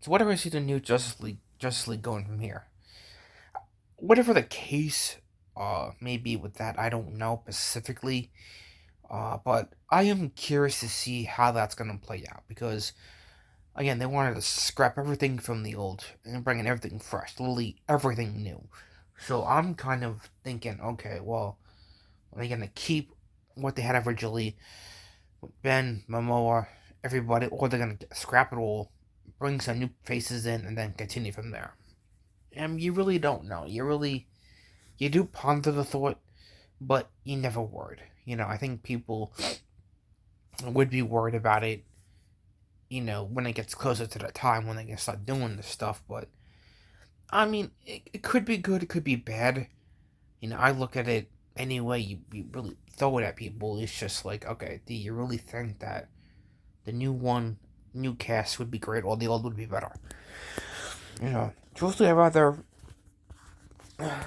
So whatever I see the new Justice League going from here. Whatever the case may be with that, I don't know specifically. But I am curious to see how that's gonna play out because again, they wanted to scrap everything from the old and bring in everything fresh, literally everything new. So I'm kind of thinking, okay, well, are they gonna keep what they had originally, with Ben, Momoa, everybody, or they're gonna scrap it all, bring some new faces in, and then continue from there? And you really don't know. You do ponder the thought, but you never worried. I think people would be worried about it, when it gets closer to the time when they can start doing this stuff. But, I mean, it could be good, it could be bad. I look at it any way you really throw it at people. It's just like, okay, do you really think that the new cast would be great or the old would be better? Truthfully, I'd rather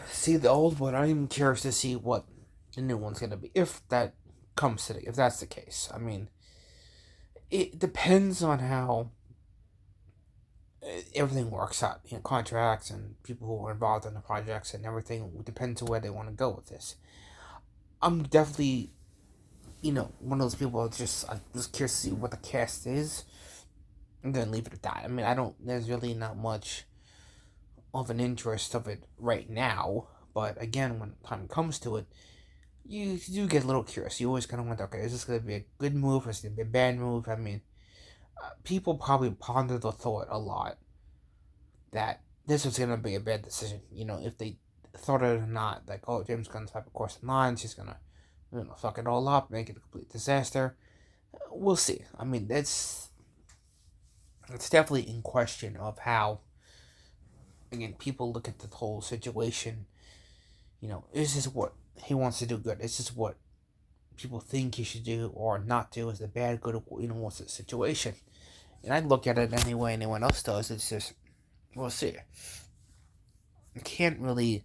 see the old, but I'm curious to see what the new one's gonna be if that comes today. If that's the case, I mean, it depends on how everything works out. Contracts and people who are involved in the projects and everything. It depends on where they want to go with this. I'm definitely, one of those people. I'm just curious to see what the cast is. I'm gonna leave it at that. I mean, I don't. There's really not much of an interest of it right now. But again, when time comes to it, you do get a little curious. You always kind of wonder, okay, is this going to be a good move or is it going to be a bad move? I mean, people probably ponder the thought a lot that this was going to be a bad decision. If they thought it or not, like, oh, James Gunn's type of course in line, she's going to, fuck it all up, make it a complete disaster. We'll see. I mean, it's definitely in question of how, again, people look at the whole situation. Is this what he wants to do good? Is this what people think he should do or not do? Is the bad good? What's the situation? And I look at it any way anyone else does. It's just, we'll see. You can't really,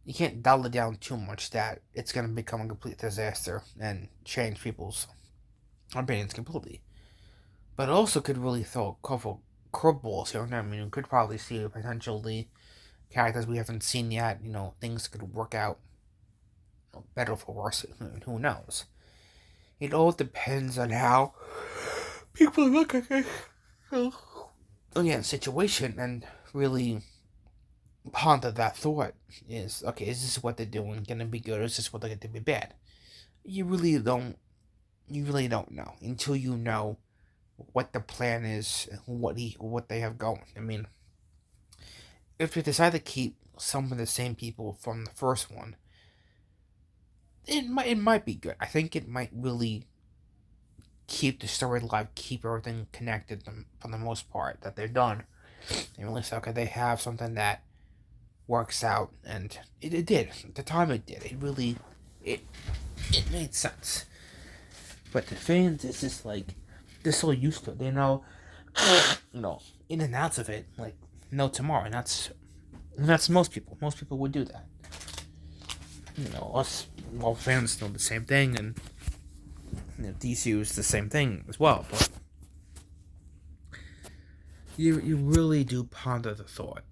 you can't dial it down too much that it's going to become a complete disaster and change people's opinions completely. But it also could really throw a couple curveballs here. I mean, you could probably see potentially characters we haven't seen yet. Things could work out better for worse. Who knows? It all depends on how people look at it. Again, situation and really ponder that thought is, okay, is this what they're doing gonna be good or is this what they're gonna be bad? You really don't know until you know what the plan is, what they have going. I mean, if they decide to keep some of the same people from the first one, it might be good. I think it might really keep the story alive, keep everything connected for the most part that they're done. And really say, okay, they have something that works out, and it did. At the time it did. It it made sense. But the fans, it's just like they're so used to it. They know, in and outs of it, like no tomorrow, and that's most people. Most people would do that. Us, well, fans know the same thing, and DCU is the same thing as well. But you really do ponder the thought.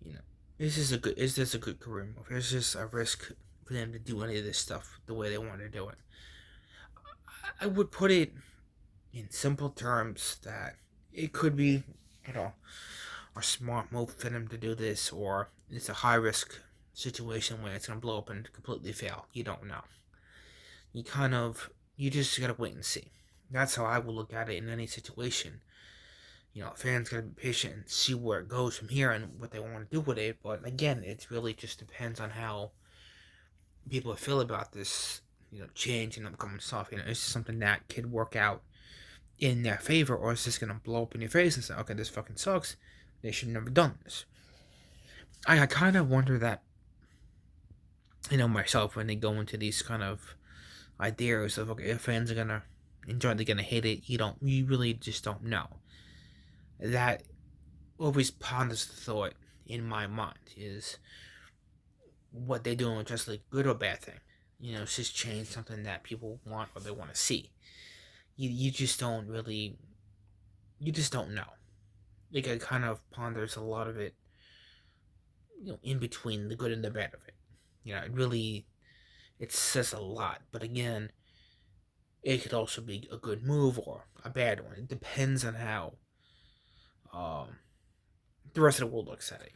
You know, is this a good career move? Is this a risk for them to do any of this stuff the way they want to do it? I would put it in simple terms that it could be, you know, a smart move for them to do this, or it's a high risk situation where it's gonna blow up and completely fail. You don't know. You just gotta wait and see. That's how I will look at it in any situation. Fans gotta be patient and see where it goes from here and what they want to do with it. But again, it really just depends on how people feel about this, change and upcoming stuff. Is this something that could work out in their favor, or is this gonna blow up in your face and say, okay, this fucking sucks. They should have never done this. I kind of wonder that, myself when they go into these kind of ideas of, okay, if fans are gonna enjoy it, they're gonna hate it. You really just don't know. That always ponders the thought in my mind is what they're doing with just like good or bad thing. It's just change something that people want or they want to see. You just don't really you just don't know. Like, I kind of ponders a lot of it, in between the good and the bad of it. It says a lot, but again, it could also be a good move or a bad one. It depends on how um, the rest of the world looks at it.